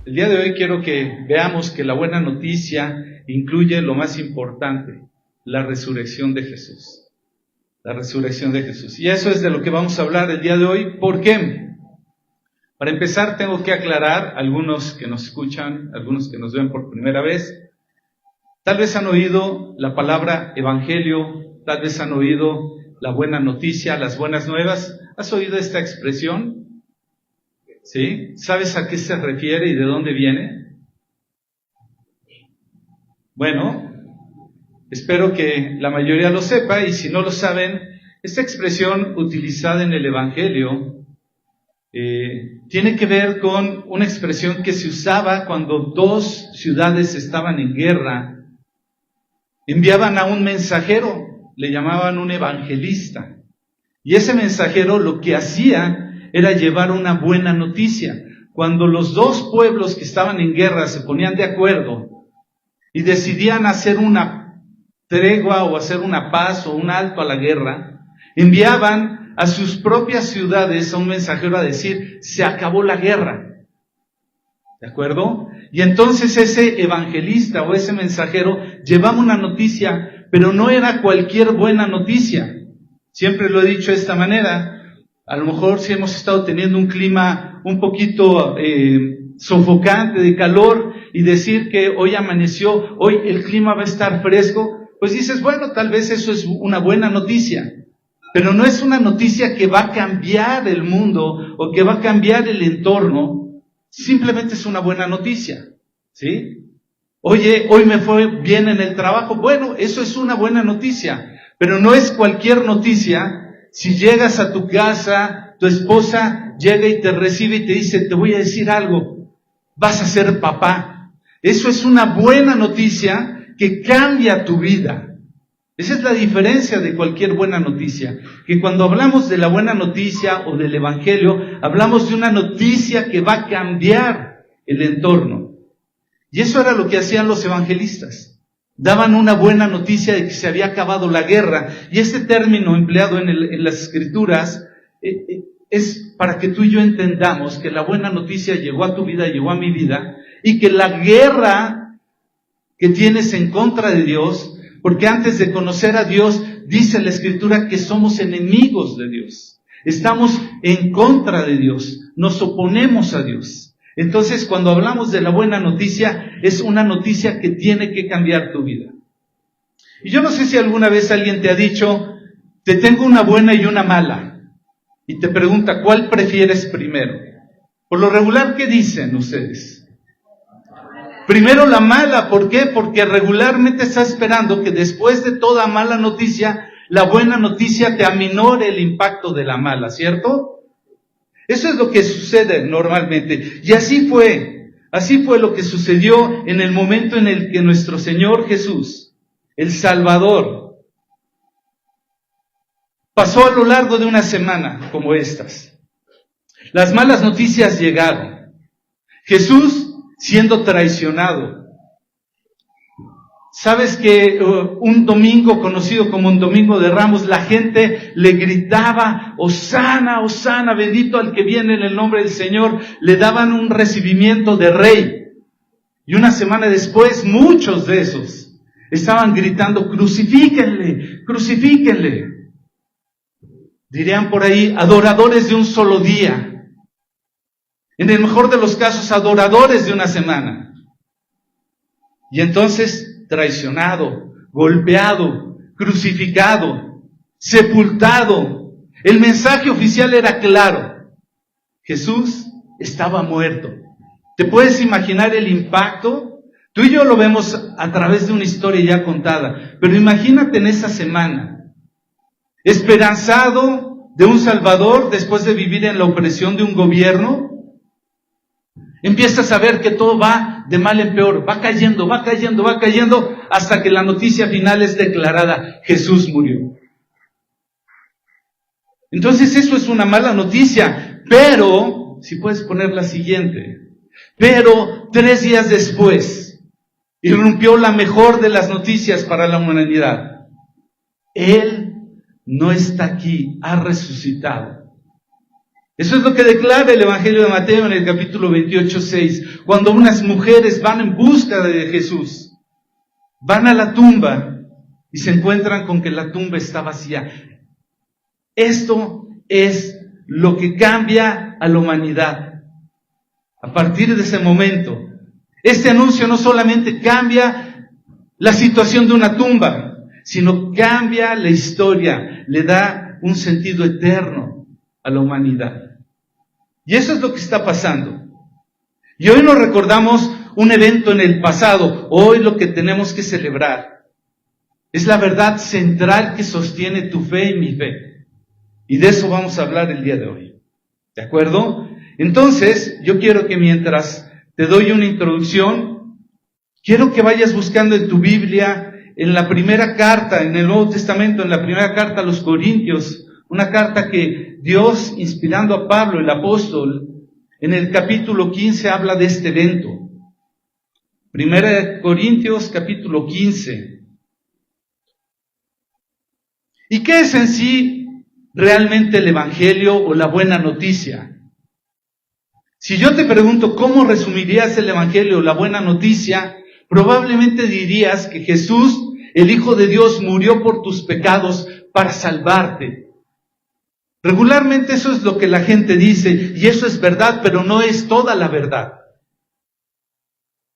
El día de hoy quiero que veamos que la buena noticia incluye lo más importante, la resurrección de Jesús. La resurrección de Jesús. Y eso es de lo que vamos a hablar el día de hoy. ¿Por qué? Para empezar, tengo que aclarar, algunos que nos escuchan, algunos que nos ven por primera vez, tal vez han oído la palabra evangelio, tal vez han oído la buena noticia, las buenas nuevas. ¿Has oído esta expresión? ¿Sí? ¿Sabes a qué se refiere y de dónde viene? Bueno, espero que la mayoría lo sepa, y si no lo saben, esta expresión utilizada en el evangelio tiene que ver con una expresión que se usaba cuando dos ciudades estaban en guerra. Enviaban a un mensajero, le llamaban un evangelista, y ese mensajero lo que hacía era llevar una buena noticia. Cuando los dos pueblos que estaban en guerra se ponían de acuerdo y decidían hacer una tregua o hacer una paz o un alto a la guerra, enviaban a sus propias ciudades a un mensajero a decir: se acabó la guerra. ¿De acuerdo? Y entonces ese evangelista o ese mensajero llevaba una noticia, pero no era cualquier buena noticia. Siempre lo he dicho de esta manera. A lo mejor si hemos estado teniendo un clima un poquito sofocante de calor, y decir que hoy amaneció, hoy el clima va a estar fresco, pues dices, bueno, tal vez eso es una buena noticia, pero no es una noticia que va a cambiar el mundo o que va a cambiar el entorno. Simplemente es una buena noticia, ¿sí? Oye, hoy me fue bien en el trabajo. Bueno, eso es una buena noticia, pero no es cualquier noticia. Si llegas a tu casa, tu esposa llega y te recibe y te dice: te voy a decir algo, vas a ser papá. Eso es una buena noticia que cambia tu vida. Esa es la diferencia de cualquier buena noticia, que cuando hablamos de la buena noticia o del evangelio, hablamos de una noticia que va a cambiar el entorno. Y eso era lo que hacían los evangelistas. Daban una buena noticia de que se había acabado la guerra. Y este término empleado en las Escrituras es para que tú y yo entendamos que la buena noticia llegó a tu vida, llegó a mi vida, y que la guerra que tienes en contra de Dios, porque antes de conocer a Dios, dice la Escritura que somos enemigos de Dios. Estamos en contra de Dios, nos oponemos a Dios. Entonces, cuando hablamos de la buena noticia, es una noticia que tiene que cambiar tu vida. Y yo no sé si alguna vez alguien te ha dicho: te tengo una buena y una mala. Y te pregunta: ¿cuál prefieres primero? Por lo regular, ¿qué dicen ustedes? Primero la mala. ¿Por qué? Porque regularmente está esperando que después de toda mala noticia, la buena noticia te aminore el impacto de la mala, ¿cierto? Eso es lo que sucede normalmente. Y así fue lo que sucedió en el momento en el que nuestro Señor Jesús, el Salvador, pasó a lo largo de una semana como estas. Las malas noticias llegaron. Jesús siendo traicionado. ¿Sabes que un domingo conocido como un domingo de Ramos, la gente le gritaba: Hosana, Hosana, bendito al que viene en el nombre del Señor? Le daban un recibimiento de rey. Y una semana después, muchos de esos estaban gritando: crucifíquenle, crucifíquenle. Dirían por ahí, adoradores de un solo día. En el mejor de los casos, adoradores de una semana. Y entonces, traicionado, golpeado, crucificado, sepultado. El mensaje oficial era claro: Jesús estaba muerto. ¿Te puedes imaginar el impacto? Tú y yo lo vemos a través de una historia ya contada, pero imagínate en esa semana, esperanzado de un Salvador después de vivir en la opresión de un gobierno. Empiezas a ver que todo va de mal en peor, va cayendo, hasta que la noticia final es declarada: Jesús murió. Entonces eso es una mala noticia, pero, si puedes poner la siguiente, pero 3 días después, irrumpió la mejor de las noticias para la humanidad. Él no está aquí, ha resucitado. Eso es lo que declara el Evangelio de Mateo en el capítulo 28:6, cuando unas mujeres van en busca de Jesús, van a la tumba y se encuentran con que la tumba está vacía. Esto es lo que cambia a la humanidad. A partir de ese momento, este anuncio no solamente cambia la situación de una tumba, sino cambia la historia, le da un sentido eterno a la humanidad. Y eso es lo que está pasando. Y hoy nos recordamos un evento en el pasado, hoy lo que tenemos que celebrar es la verdad central que sostiene tu fe y mi fe. Y de eso vamos a hablar el día de hoy. ¿De acuerdo? Entonces, yo quiero que mientras te doy una introducción, quiero que vayas buscando en tu Biblia, en la primera carta, en el Nuevo Testamento, en la primera carta a los Corintios, una carta que Dios, inspirando a Pablo, el apóstol, en el capítulo 15 habla de este evento. Primera de Corintios, capítulo 15. ¿Y qué es en sí realmente el Evangelio o la buena noticia? Si yo te pregunto cómo resumirías el Evangelio o la buena noticia, probablemente dirías que Jesús, el Hijo de Dios, murió por tus pecados para salvarte. Regularmente eso es lo que la gente dice, y eso es verdad, pero no es toda la verdad.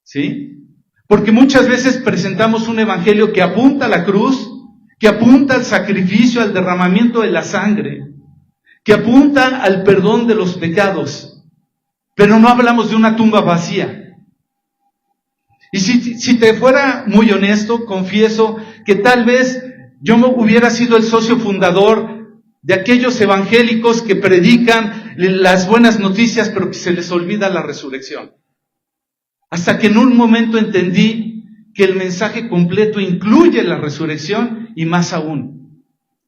¿Sí? Porque muchas veces presentamos un evangelio que apunta a la cruz, que apunta al sacrificio, al derramamiento de la sangre, que apunta al perdón de los pecados, pero no hablamos de una tumba vacía. Y si te fuera muy honesto, confieso que tal vez yo hubiera sido el socio fundador de aquellos evangélicos que predican las buenas noticias, pero que se les olvida la resurrección. Hasta que en un momento entendí que el mensaje completo incluye la resurrección y más aún,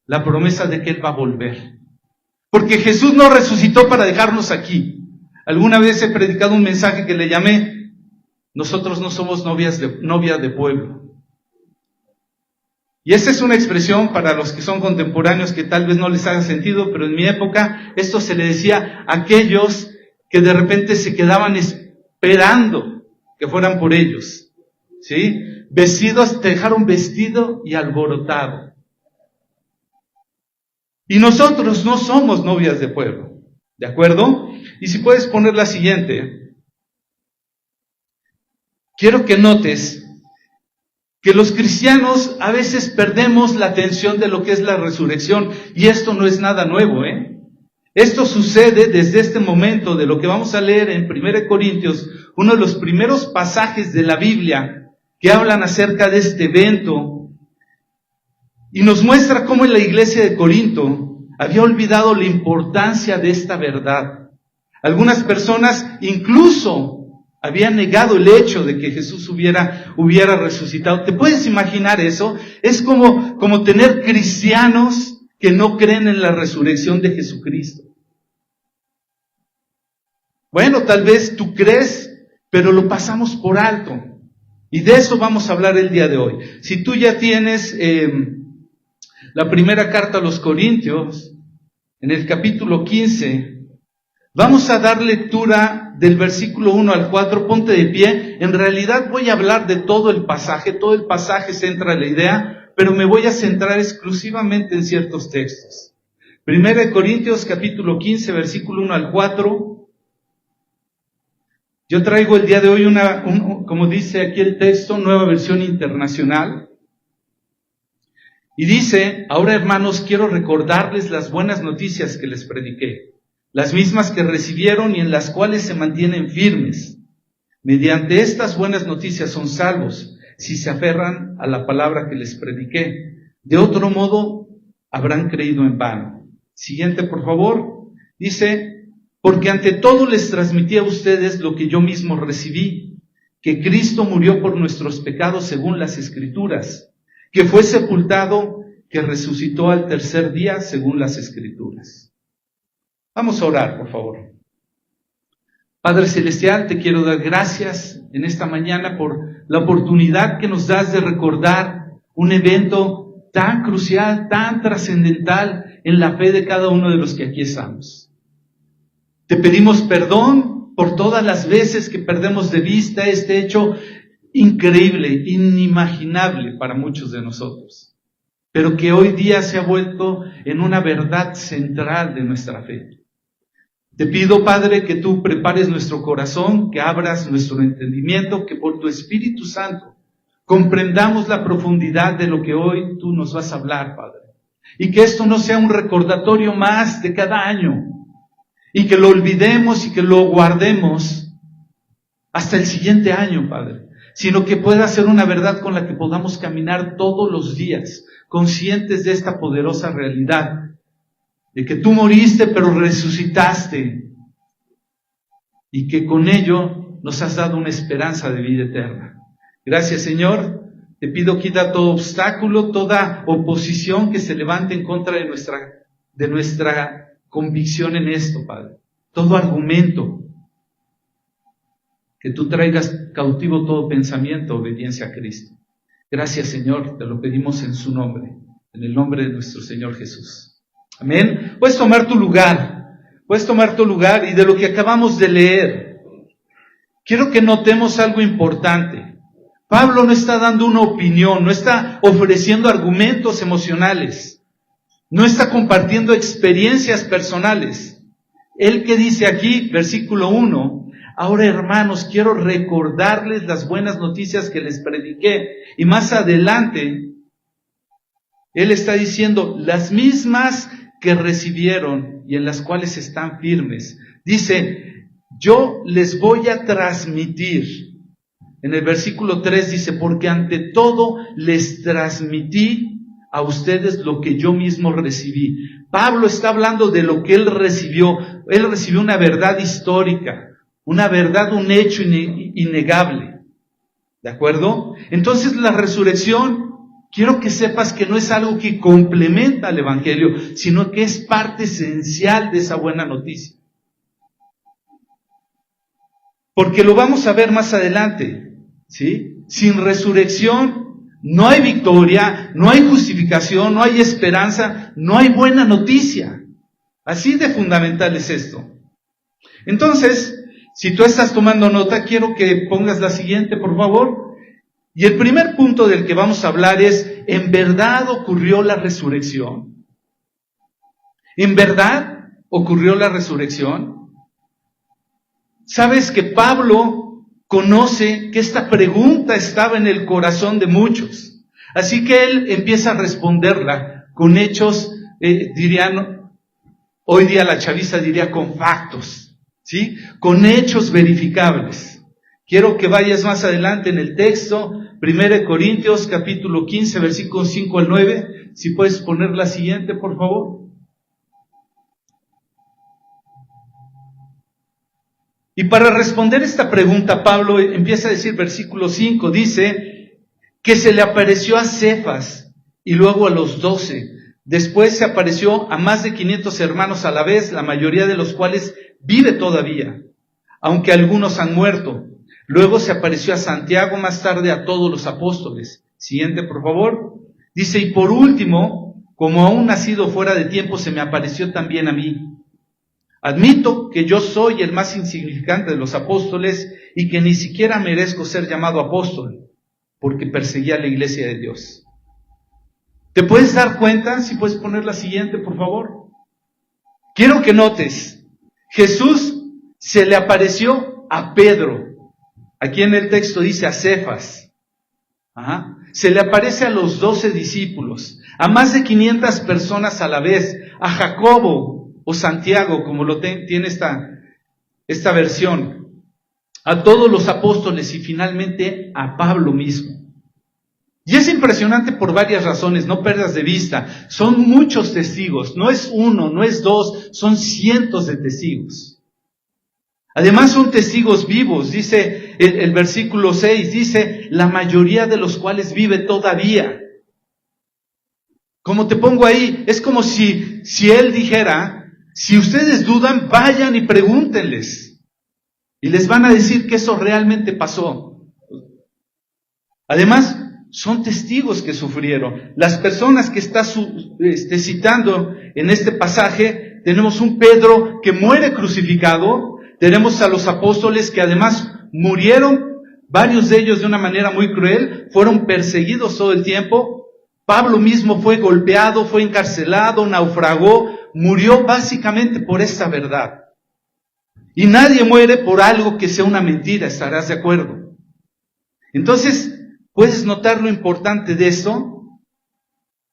la promesa de que Él va a volver. Porque Jesús no resucitó para dejarnos aquí. Alguna vez he predicado un mensaje que le llamé, nosotros no somos novia de pueblo. Y esa es una expresión para los que son contemporáneos que tal vez no les haga sentido, pero en mi época esto se le decía a aquellos que de repente se quedaban esperando que fueran por ellos. ¿Sí? Vestidos, te dejaron vestido y alborotado. Y nosotros no somos novias de pueblo. ¿De acuerdo? Y si puedes poner la siguiente. Quiero que notes que los cristianos a veces perdemos la atención de lo que es la resurrección, y esto no es nada nuevo, Esto sucede desde este momento de lo que vamos a leer en 1 Corintios, uno de los primeros pasajes de la Biblia que hablan acerca de este evento, y nos muestra cómo en la iglesia de Corinto había olvidado la importancia de esta verdad. Algunas personas incluso habían negado el hecho de que Jesús hubiera resucitado. ¿Te puedes imaginar eso? Es como tener cristianos que no creen en la resurrección de Jesucristo. Bueno, tal vez tú crees, pero lo pasamos por alto. Y de eso vamos a hablar el día de hoy. Si tú ya tienes la primera carta a los Corintios, en el capítulo 15, vamos a dar lectura del versículo 1 al 4, ponte de pie. En realidad voy a hablar de todo el pasaje centra la idea, pero me voy a centrar exclusivamente en ciertos textos. 1 Corintios capítulo 15, versículo 1 al 4. Yo traigo el día de hoy como dice aquí el texto, nueva versión internacional. Y dice, ahora hermanos, quiero recordarles las buenas noticias que les prediqué, las mismas que recibieron y en las cuales se mantienen firmes. Mediante estas buenas noticias son salvos, si se aferran a la palabra que les prediqué. De otro modo, habrán creído en vano. Siguiente, por favor. Dice, porque ante todo les transmití a ustedes lo que yo mismo recibí, que Cristo murió por nuestros pecados según las Escrituras, que fue sepultado, que resucitó al tercer día según las Escrituras. Vamos a orar, por favor. Padre Celestial, te quiero dar gracias en esta mañana por la oportunidad que nos das de recordar un evento tan crucial, tan trascendental en la fe de cada uno de los que aquí estamos. Te pedimos perdón por todas las veces que perdemos de vista este hecho increíble, inimaginable para muchos de nosotros, pero que hoy día se ha vuelto en una verdad central de nuestra fe. Te pido, Padre, que tú prepares nuestro corazón, que abras nuestro entendimiento, que por tu Espíritu Santo comprendamos la profundidad de lo que hoy tú nos vas a hablar, Padre. Y que esto no sea un recordatorio más de cada año, y que lo olvidemos y que lo guardemos hasta el siguiente año, Padre, sino que pueda ser una verdad con la que podamos caminar todos los días, conscientes de esta poderosa realidad, de que tú moriste pero resucitaste, y que con ello nos has dado una esperanza de vida eterna. Gracias, Señor. Te pido, quita todo obstáculo, toda oposición que se levante en contra de nuestra convicción en esto, Padre. Todo argumento. Que tú traigas cautivo todo pensamiento, obediencia a Cristo. Gracias, Señor, te lo pedimos en su nombre, en el nombre de nuestro Señor Jesús. Amén. Puedes tomar tu lugar y de lo que acabamos de leer, quiero que notemos algo importante. Pablo no está dando una opinión, no está ofreciendo argumentos emocionales, no está compartiendo experiencias personales. Él que dice aquí, versículo 1, ahora hermanos, quiero recordarles las buenas noticias que les prediqué. Y más adelante, él está diciendo las mismas que recibieron y en las cuales están firmes. Dice, yo les voy a transmitir. En el versículo 3 dice, porque ante todo les transmití a ustedes lo que yo mismo recibí. Pablo está hablando de lo que él recibió. Él recibió una verdad histórica, una verdad, un hecho innegable. ¿De acuerdo? Entonces la resurrección, quiero que sepas que no es algo que complementa al Evangelio, sino que es parte esencial de esa buena noticia. Porque lo vamos a ver más adelante, ¿sí? Sin resurrección no hay victoria, no hay justificación, no hay esperanza, no hay buena noticia. Así de fundamental es esto. Entonces, si tú estás tomando nota, quiero que pongas la siguiente, por favor. Y el primer punto del que vamos a hablar es, ¿en verdad ocurrió la resurrección? ¿En verdad ocurrió la resurrección? Sabes que Pablo conoce que esta pregunta estaba en el corazón de muchos. Así que él empieza a responderla con hechos, hoy día la chaviza diría con factos, ¿sí? Con hechos verificables. Quiero que vayas más adelante en el texto, 1 Corintios capítulo 15, versículos 5 al 9. Si puedes poner la siguiente, por favor. Y para responder esta pregunta, Pablo empieza a decir, versículo 5, dice que se le apareció a Cefas y luego a los 12. Después se apareció a más de 500 hermanos a la vez, la mayoría de los cuales vive todavía, aunque algunos han muerto. Luego se apareció a Santiago, más tarde a todos los apóstoles. Siguiente, por favor. Dice, y por último, como aún nacido fuera de tiempo, se me apareció también a mí. Admito que yo soy el más insignificante de los apóstoles y que ni siquiera merezco ser llamado apóstol, porque perseguía a la iglesia de Dios. ¿Te puedes dar cuenta? Si puedes poner la siguiente, por favor. Quiero que notes, Jesús se le apareció a Pedro. Aquí en el texto dice a Cefas. Se le aparece a los 12 discípulos, a más de 500 personas a la vez, a Jacobo o Santiago, como lo tiene esta versión, a todos los apóstoles y finalmente a Pablo mismo. Y es impresionante por varias razones, no pierdas de vista. Son muchos testigos, no es uno, no es dos, son cientos de testigos. Además son testigos vivos, dice el versículo 6, dice, la mayoría de los cuales vive todavía. Como te pongo ahí, es como si él dijera, si ustedes dudan, vayan y pregúntenles. Y les van a decir que eso realmente pasó. Además, son testigos que sufrieron. Las personas que está citando en este pasaje tenemos un Pedro que muere crucificado, tenemos a los apóstoles que además murieron, varios de ellos de una manera muy cruel, fueron perseguidos todo el tiempo. Pablo mismo fue golpeado, fue encarcelado, naufragó, murió básicamente por esta verdad. Y nadie muere por algo que sea una mentira, ¿estarás de acuerdo? Entonces, ¿puedes notar lo importante de esto?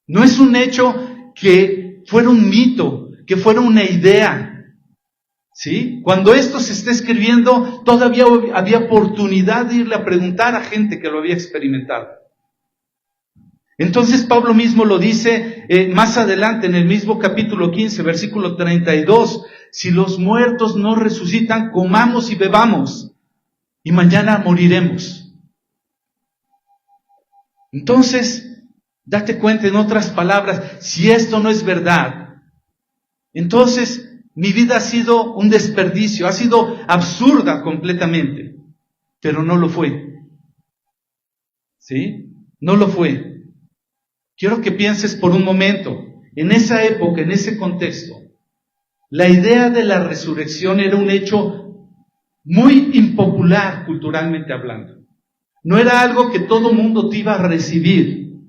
No es un hecho que fuera un mito, que fuera una idea, ¿sí? Cuando esto se está escribiendo, todavía había oportunidad de irle a preguntar a gente que lo había experimentado. Entonces Pablo mismo lo dice más adelante en el mismo capítulo 15, versículo 32. Si los muertos no resucitan, comamos y bebamos, y mañana moriremos. Entonces, date cuenta, en otras palabras, si esto no es verdad, entonces mi vida ha sido un desperdicio, ha sido absurda completamente, pero no lo fue. ¿Sí? No lo fue. Quiero que pienses por un momento, en esa época, en ese contexto, la idea de la resurrección era un hecho muy impopular culturalmente hablando. No era algo que todo mundo te iba a recibir.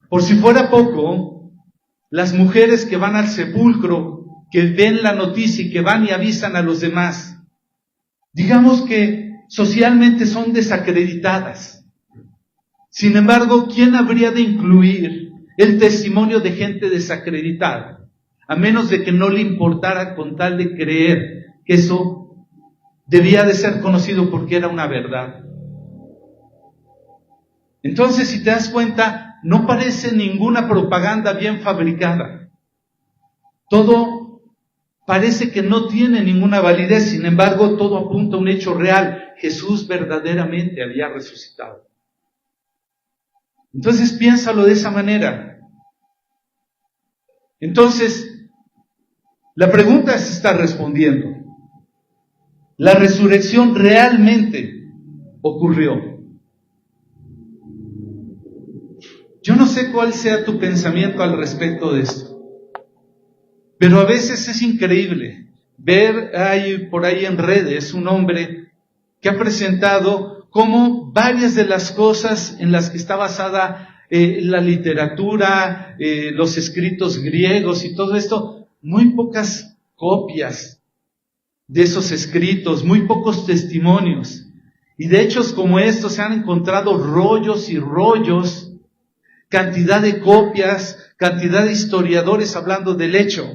Por si fuera poco, las mujeres que van al sepulcro, que ven la noticia y que van y avisan a los demás, digamos que socialmente son desacreditadas. Sin embargo, ¿quién habría de incluir el testimonio de gente desacreditada? A menos de que no le importara con tal de creer que eso debía de ser conocido porque era una verdad. Entonces, si te das cuenta, no parece ninguna propaganda bien fabricada. Todo parece que no tiene ninguna validez, sin embargo, todo apunta a un hecho real. Jesús verdaderamente había resucitado. Entonces, piénsalo de esa manera. Entonces, la pregunta se está respondiendo. ¿La resurrección realmente ocurrió? Yo no sé cuál sea tu pensamiento al respecto de esto, pero a veces es increíble ver por ahí en redes un hombre que ha presentado cómo varias de las cosas en las que está basada la literatura, los escritos griegos y todo esto, muy pocas copias de esos escritos, muy pocos testimonios. Y de hechos como estos se han encontrado rollos y rollos, cantidad de copias, cantidad de historiadores hablando del hecho.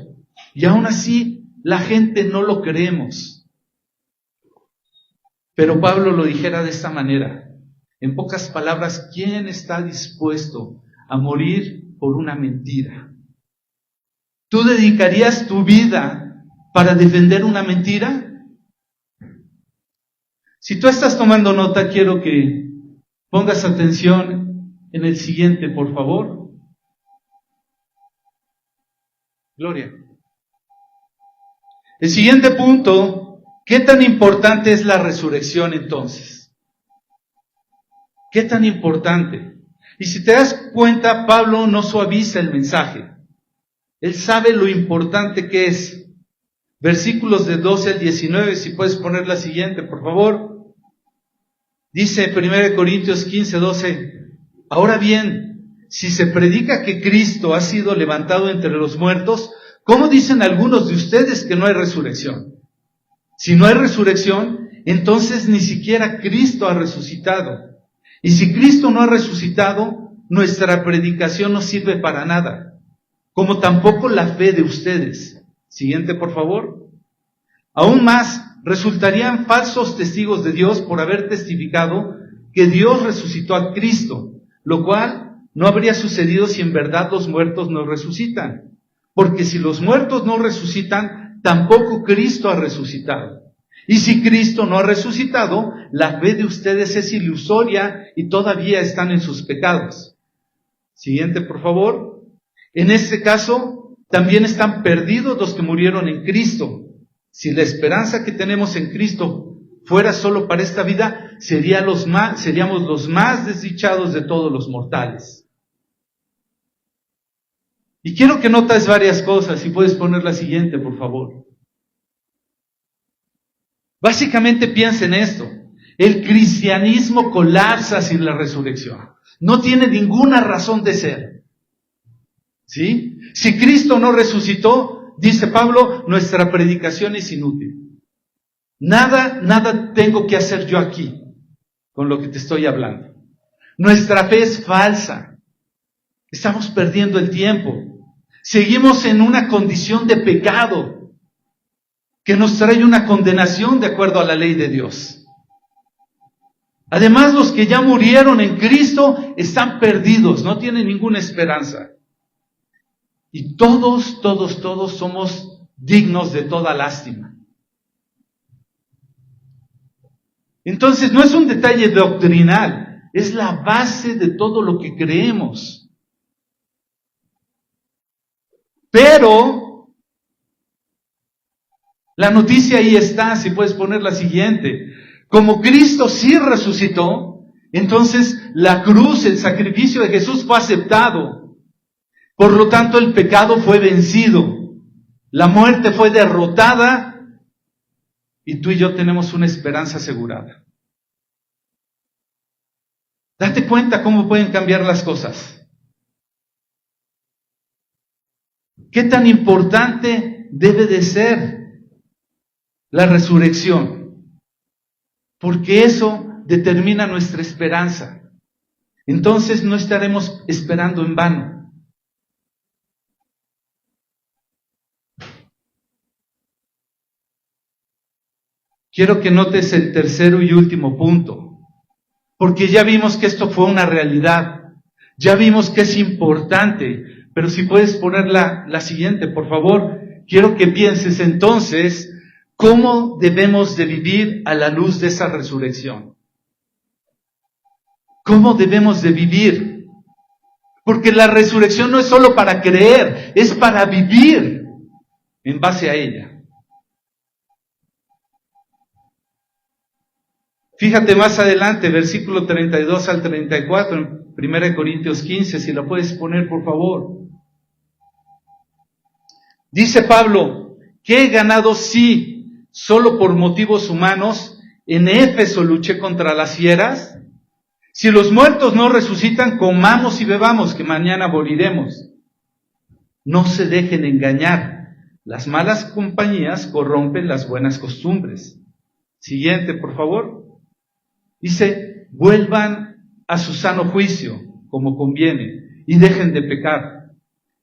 Y aún así, la gente no lo creemos. Pero Pablo lo dijera de esta manera. En pocas palabras, ¿quién está dispuesto a morir por una mentira? ¿Tú dedicarías tu vida para defender una mentira? Si tú estás tomando nota, quiero que pongas atención en el siguiente, por favor. Gloria. El siguiente punto, ¿qué tan importante es la resurrección entonces? ¿Qué tan importante? Y si te das cuenta, Pablo no suaviza el mensaje. Él sabe lo importante que es. Versículos de 12 al 19, si puedes poner la siguiente, por favor. Dice 1 Corintios 15, 12, ahora bien, si se predica que Cristo ha sido levantado entre los muertos, ¿cómo dicen algunos de ustedes que no hay resurrección? Si no hay resurrección, entonces ni siquiera Cristo ha resucitado. Y si Cristo no ha resucitado, nuestra predicación no sirve para nada, como tampoco la fe de ustedes. Siguiente, por favor. Aún más, resultarían falsos testigos de Dios por haber testificado que Dios resucitó a Cristo, lo cual no habría sucedido si en verdad los muertos no resucitan. Porque si los muertos no resucitan, tampoco Cristo ha resucitado. Y si Cristo no ha resucitado, la fe de ustedes es ilusoria y todavía están en sus pecados. Siguiente, por favor. En este caso, también están perdidos los que murieron en Cristo. Si la esperanza que tenemos en Cristo fuera solo para esta vida, seríamos los más desdichados de todos los mortales. Y quiero que notes varias cosas, si puedes poner la siguiente, por favor. Básicamente piensa en esto. El cristianismo colapsa sin la resurrección. No tiene ninguna razón de ser. ¿Sí? Si Cristo no resucitó, dice Pablo, nuestra predicación es inútil. Nada tengo que hacer yo aquí con lo que te estoy hablando. Nuestra fe es falsa. Estamos perdiendo el tiempo. Seguimos en una condición de pecado que nos trae una condenación de acuerdo a la ley de Dios. Además, los que ya murieron en Cristo están perdidos, no tienen ninguna esperanza. Y todos somos dignos de toda lástima. Entonces, no es un detalle doctrinal, es la base de todo lo que creemos. Pero, la noticia ahí está, si puedes poner la siguiente. Como Cristo sí resucitó, entonces la cruz, el sacrificio de Jesús fue aceptado. Por lo tanto, el pecado fue vencido. La muerte fue derrotada. Y tú y yo tenemos una esperanza asegurada. Date cuenta cómo pueden cambiar las cosas. ¿Qué tan importante debe de ser la resurrección? Porque eso determina nuestra esperanza. Entonces no estaremos esperando en vano. Quiero que notes el tercero y último punto, porque ya vimos que esto fue una realidad, ya vimos que es importante, pero si puedes poner la siguiente, por favor, quiero que pienses entonces cómo debemos de vivir a la luz de esa resurrección. ¿Cómo debemos de vivir? Porque la resurrección no es solo para creer, es para vivir en base a ella. Fíjate más adelante, versículo 32 al 34, en 1 Corintios 15, si lo puedes poner, por favor. Dice Pablo, ¿qué he ganado si solo por motivos humanos en Éfeso luché contra las fieras? Si los muertos no resucitan, comamos y bebamos, que mañana moriremos. No se dejen engañar. Las malas compañías corrompen las buenas costumbres. Siguiente, por favor. Dice, vuelvan a su sano juicio, como conviene, y dejen de pecar.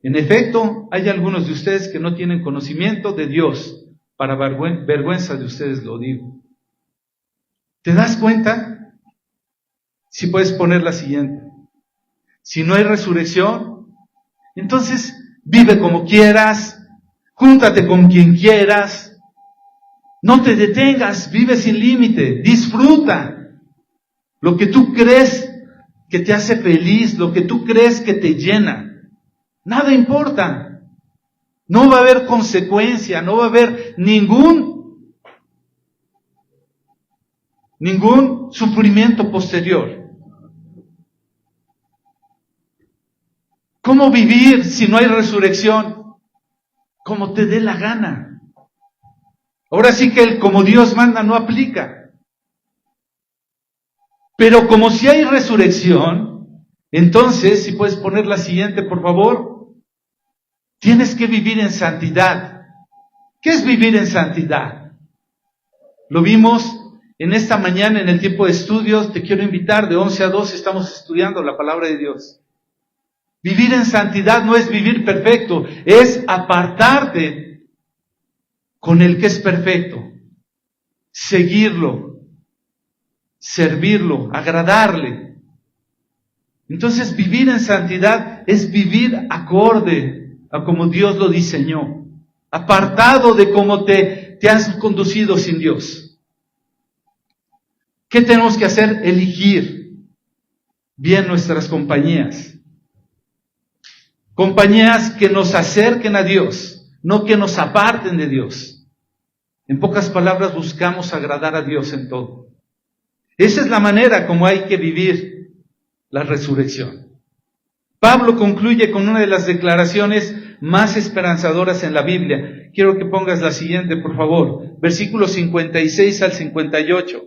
En efecto, hay algunos de ustedes que no tienen conocimiento de Dios. Para vergüenza de ustedes lo digo. ¿Te das cuenta? Si puedes poner la siguiente. Si no hay resurrección, entonces vive como quieras, júntate con quien quieras, no te detengas, vive sin límite, disfruta. Lo que tú crees que te hace feliz, lo que tú crees que te llena, nada importa. No va a haber consecuencia, no va a haber ningún sufrimiento posterior. ¿Cómo vivir si no hay resurrección? Como te dé la gana. Ahora sí que el como Dios manda no aplica. Pero como si hay resurrección, entonces, si puedes poner la siguiente, por favor, tienes que vivir en santidad. ¿Qué es vivir en santidad? Lo vimos en esta mañana en el tiempo de estudios. Te quiero invitar, de 11 a 12 estamos estudiando la palabra de Dios. Vivir en santidad no es vivir perfecto, es apartarte con el que es perfecto, seguirlo, servirlo, agradarle. Entonces, vivir en santidad es vivir acorde a como Dios lo diseñó, apartado de cómo te has conducido sin Dios. ¿Qué tenemos que hacer? Elegir bien nuestras compañías. Compañías que nos acerquen a Dios, no que nos aparten de Dios. En pocas palabras, buscamos agradar a Dios en todo. Esa es la manera como hay que vivir la resurrección. Pablo concluye con una de las declaraciones más esperanzadoras en la Biblia. Quiero que pongas la siguiente, por favor. Versículos 56 al 58.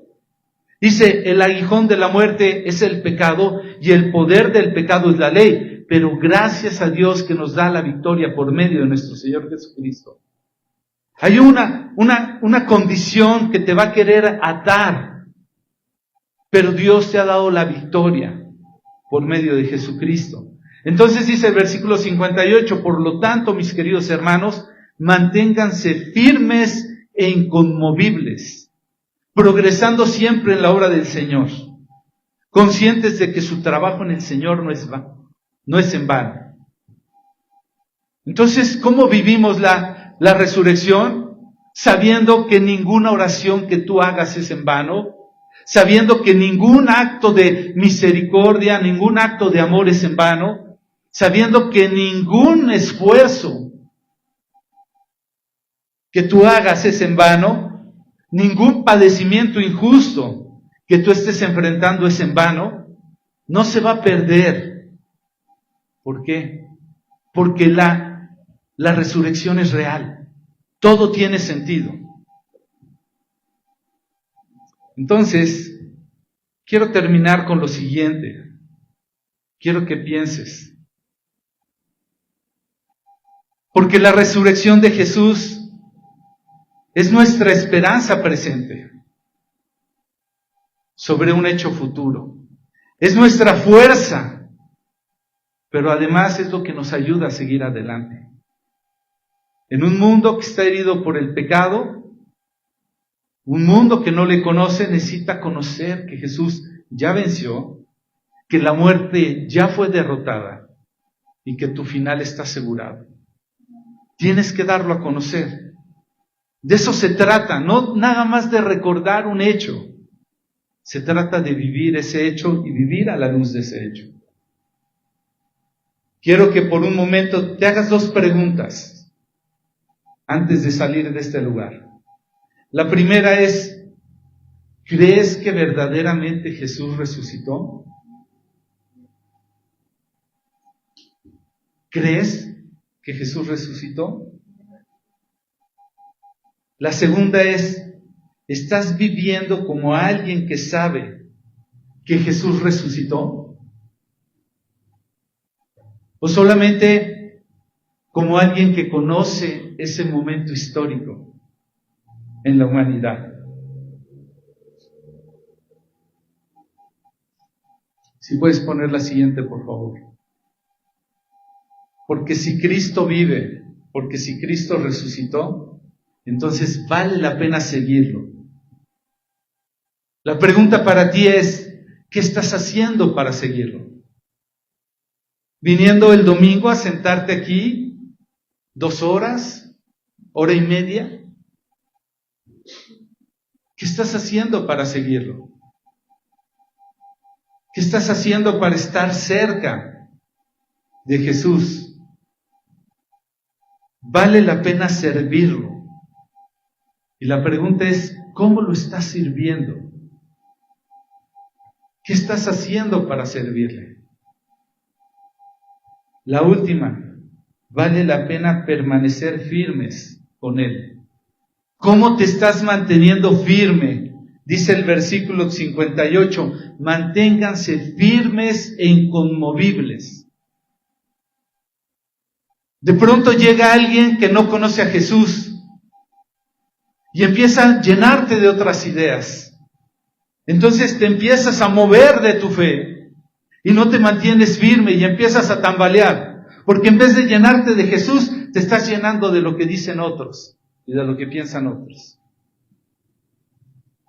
Dice, el aguijón de la muerte es el pecado y el poder del pecado es la ley. Pero gracias a Dios que nos da la victoria por medio de nuestro Señor Jesucristo. Hay una condición que te va a querer atar, pero Dios te ha dado la victoria por medio de Jesucristo. Entonces dice el versículo 58, por lo tanto, mis queridos hermanos, manténganse firmes e inconmovibles, progresando siempre en la obra del Señor, conscientes de que su trabajo en el Señor no es en vano. Entonces, ¿cómo vivimos la resurrección? Sabiendo que ninguna oración que tú hagas es en vano, sabiendo que ningún acto de misericordia, ningún acto de amor es en vano, sabiendo que ningún esfuerzo que tú hagas es en vano, ningún padecimiento injusto que tú estés enfrentando es en vano, no se va a perder. ¿Por qué? Porque la resurrección es real. Todo tiene sentido. Entonces, quiero terminar con lo siguiente. Quiero que pienses. Porque la resurrección de Jesús es nuestra esperanza presente sobre un hecho futuro. Es nuestra fuerza, pero además es lo que nos ayuda a seguir adelante. En un mundo que está herido por el pecado, un mundo que no le conoce, necesita conocer que Jesús ya venció, que la muerte ya fue derrotada y que tu final está asegurado. Tienes que darlo a conocer. De eso se trata, no nada más de recordar un hecho. Se trata de vivir ese hecho y vivir a la luz de ese hecho. Quiero que por un momento te hagas dos preguntas antes de salir de este lugar. La primera es, ¿crees que verdaderamente Jesús resucitó? ¿Crees que Jesús resucitó? La segunda es, ¿estás viviendo como alguien que sabe que Jesús resucitó? ¿O solamente como alguien que conoce ese momento histórico en la humanidad? Si puedes poner la siguiente, por favor. Porque si Cristo vive, porque si Cristo resucitó, entonces vale la pena seguirlo. La pregunta para ti es, ¿qué estás haciendo para seguirlo? ¿Viniendo el domingo a sentarte aquí 2 horas, hora y media? ¿Qué estás haciendo para seguirlo? ¿Qué estás haciendo para estar cerca de Jesús? Vale la pena servirlo. Y la pregunta es, ¿cómo lo estás sirviendo? ¿Qué estás haciendo para servirle? La última, vale la pena permanecer firmes con Él. ¿Cómo te estás manteniendo firme? Dice el versículo 58, manténganse firmes e inconmovibles. De pronto llega alguien que no conoce a Jesús y empieza a llenarte de otras ideas. Entonces te empiezas a mover de tu fe y no te mantienes firme y empiezas a tambalear. Porque en vez de llenarte de Jesús, te estás llenando de lo que dicen otros y de lo que piensan otros.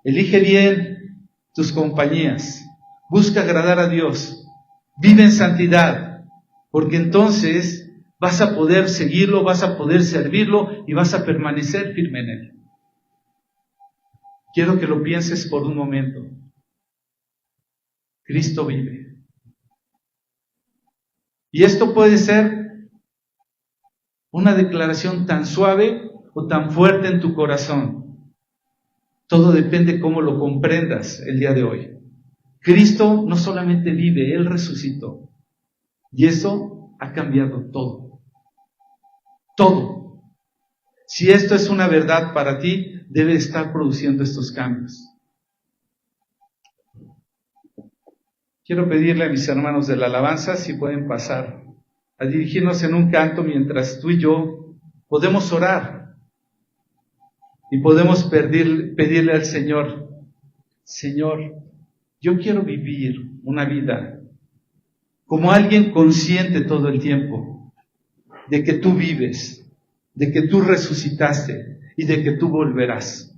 Elige bien tus compañías. Busca agradar a Dios. Vive en santidad. Porque entonces vas a poder seguirlo, vas a poder servirlo y vas a permanecer firme en Él. Quiero que lo pienses por un momento. Cristo vive. Y esto puede ser una declaración tan suave o tan fuerte en tu corazón. Todo depende cómo lo comprendas el día de hoy. Cristo no solamente vive, Él resucitó. Y eso ha cambiado todo. Todo. Si esto es una verdad para ti, debe estar produciendo estos cambios. Quiero pedirle a mis hermanos de la alabanza si pueden pasar a dirigirnos en un canto mientras tú y yo podemos orar y podemos pedirle al Señor: Señor, yo quiero vivir una vida como alguien consciente todo el tiempo de que tú vives, de que tú resucitaste y de que tú volverás.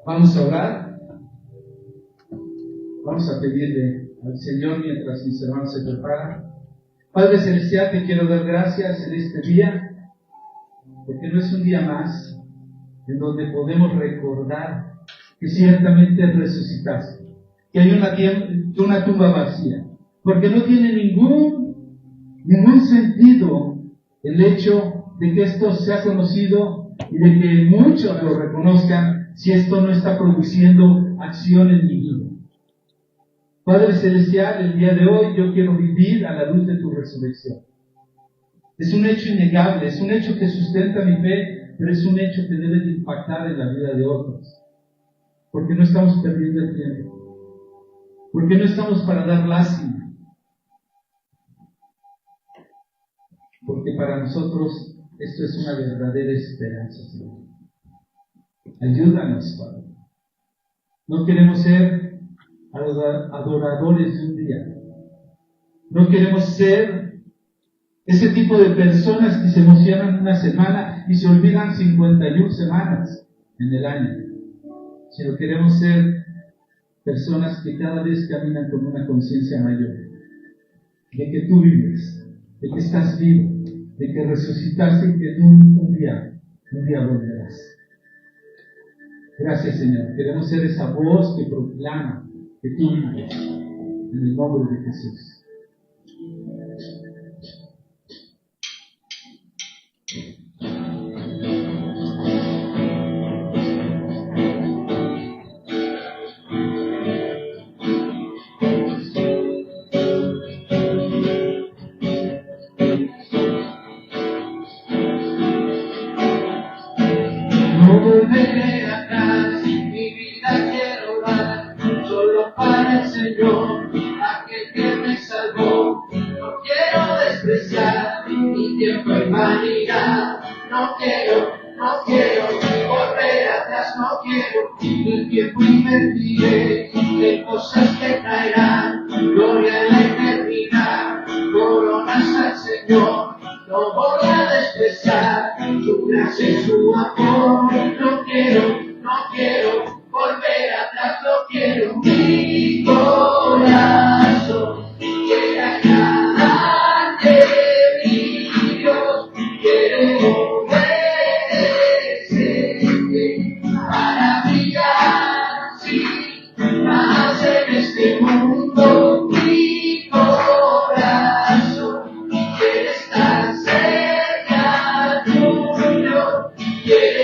Vamos a orar, vamos a pedirle al Señor mientras mis hermanos se preparan. Padre Celestial, te quiero dar gracias en este día, porque no es un día más en donde podemos recordar que ciertamente resucitaste, que hay una tumba vacía, porque no tiene ningún sentido el hecho de que esto sea conocido y de que muchos lo reconozcan si esto no está produciendo acción en mi vida. Padre Celestial, el día de hoy yo quiero vivir a la luz de tu resurrección. Es un hecho innegable, es un hecho que sustenta mi fe, pero es un hecho que debe de impactar en la vida de otros. Porque no estamos perdiendo el tiempo. Porque no estamos para dar lástima. Porque para nosotros esto es una verdadera esperanza, Señor. Ayúdanos, Padre. No queremos ser adoradores de un día. No queremos ser ese tipo de personas que se emocionan una semana y se olvidan 51 semanas en el año. Sino queremos ser personas que cada vez caminan con una conciencia mayor. De que tú vives, de que estás vivo, de que resucitaste y que tú un día volverás. Gracias, Señor. Queremos ser esa voz que proclama que tú vives. En el nombre de Jesús. No volveré atrás, mi vida quiero dar, solo para el Señor, aquel que me salvó. No quiero despreciar mi tiempo en vanidad, no quiero volver atrás, no quiero el tiempo invertiré en cosas que traerán gloria en la eternidad, coronas al Señor. No voy a despreciar su gracia y su amor. No quiero volver atrás, no quiero. Mi corazón quiere agradarte, mi Dios, quiere obedecerte para brillar, sí, más en este mundo. Mi corazón quiere estar cerca tuyo, quiere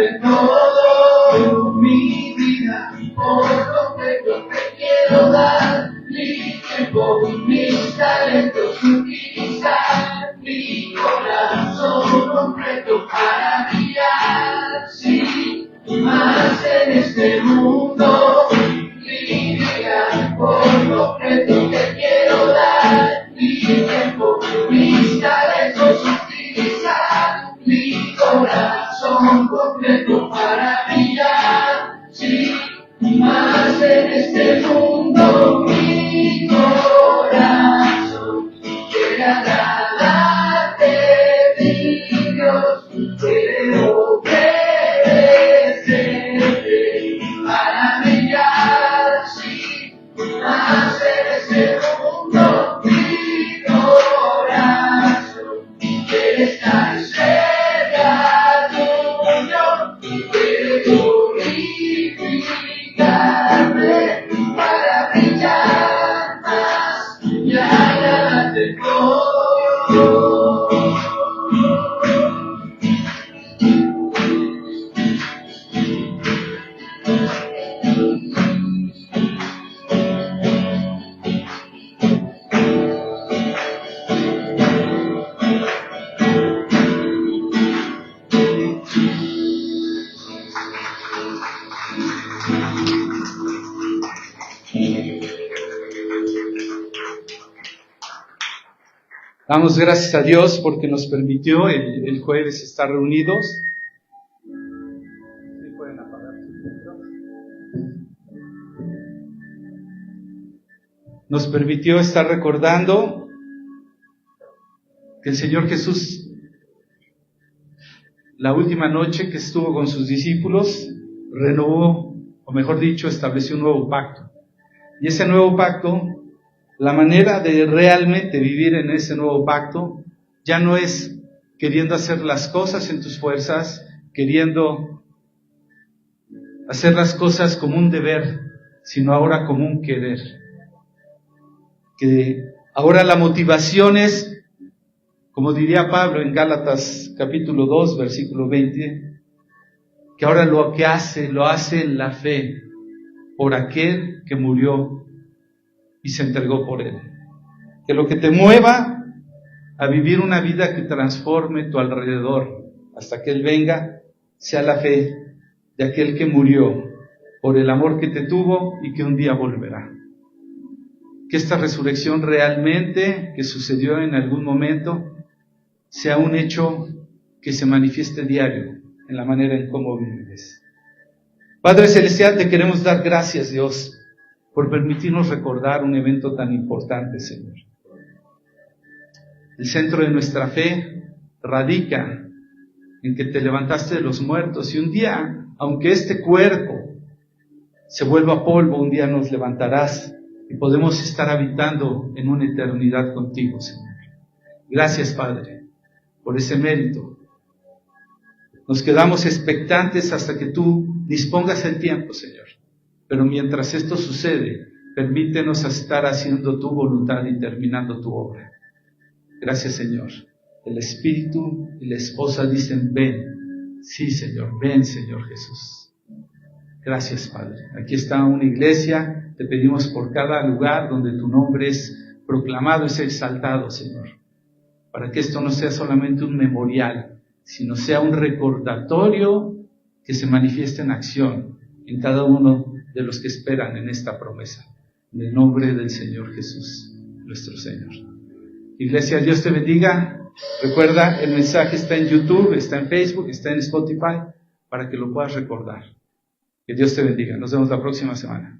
darte todo mi vida, por completo te quiero dar mi tiempo, mis talentos, utilizar mi corazón completo para brillar, sí, más en este mundo, mi vida, por completo te quiero dar mi tiempo, mis talentos, utilizar mi corazón completo para brillar, sí, más en este mundo, mi corazón quiere agradarte, mi Dios, quiere obedecerte para brillar, sí, más en este mundo, mi corazón quiere estar cerca tuyo, quiere glorificarme para brillar más y agradarte todo. Damos gracias a Dios porque nos permitió el jueves estar reunidos. Nos permitió estar recordando que el Señor Jesús, la última noche que estuvo con sus discípulos, renovó, o mejor dicho, estableció un nuevo pacto. Y ese nuevo pacto, la manera de realmente vivir en ese nuevo pacto, ya no es queriendo hacer las cosas en tus fuerzas, queriendo hacer las cosas como un deber, sino ahora como un querer. Que ahora la motivación es, como diría Pablo en Gálatas capítulo 2, versículo 20, que ahora lo que hace, lo hace en la fe por aquel que murió y se entregó por él. Que lo que te mueva a vivir una vida que transforme tu alrededor hasta que Él venga, sea la fe de aquel que murió por el amor que te tuvo y que un día volverá. Que esta resurrección realmente, que sucedió en algún momento, sea un hecho que se manifieste diario en la manera en cómo vives. Padre Celestial, te queremos dar gracias, Dios, por permitirnos recordar un evento tan importante, Señor. El centro de nuestra fe radica en que te levantaste de los muertos y un día, aunque este cuerpo se vuelva polvo, un día nos levantarás y podemos estar habitando en una eternidad contigo, Señor. Gracias, Padre, por ese mérito. Nos quedamos expectantes hasta que tú dispongas el tiempo, Señor. Pero mientras esto sucede, permítenos estar haciendo tu voluntad y terminando tu obra. Gracias, Señor. El Espíritu y la esposa dicen, ven. Sí, Señor, ven, Señor Jesús. Gracias, Padre. Aquí está una iglesia. Te pedimos por cada lugar donde tu nombre es proclamado, es exaltado, Señor. Para que esto no sea solamente un memorial, sino sea un recordatorio que se manifieste en acción en cada uno de los que esperan en esta promesa. En el nombre del Señor Jesús, nuestro Señor. Iglesia, Dios te bendiga. Recuerda, el mensaje está en YouTube, está en Facebook, está en Spotify, para que lo puedas recordar. Que Dios te bendiga. Nos vemos la próxima semana.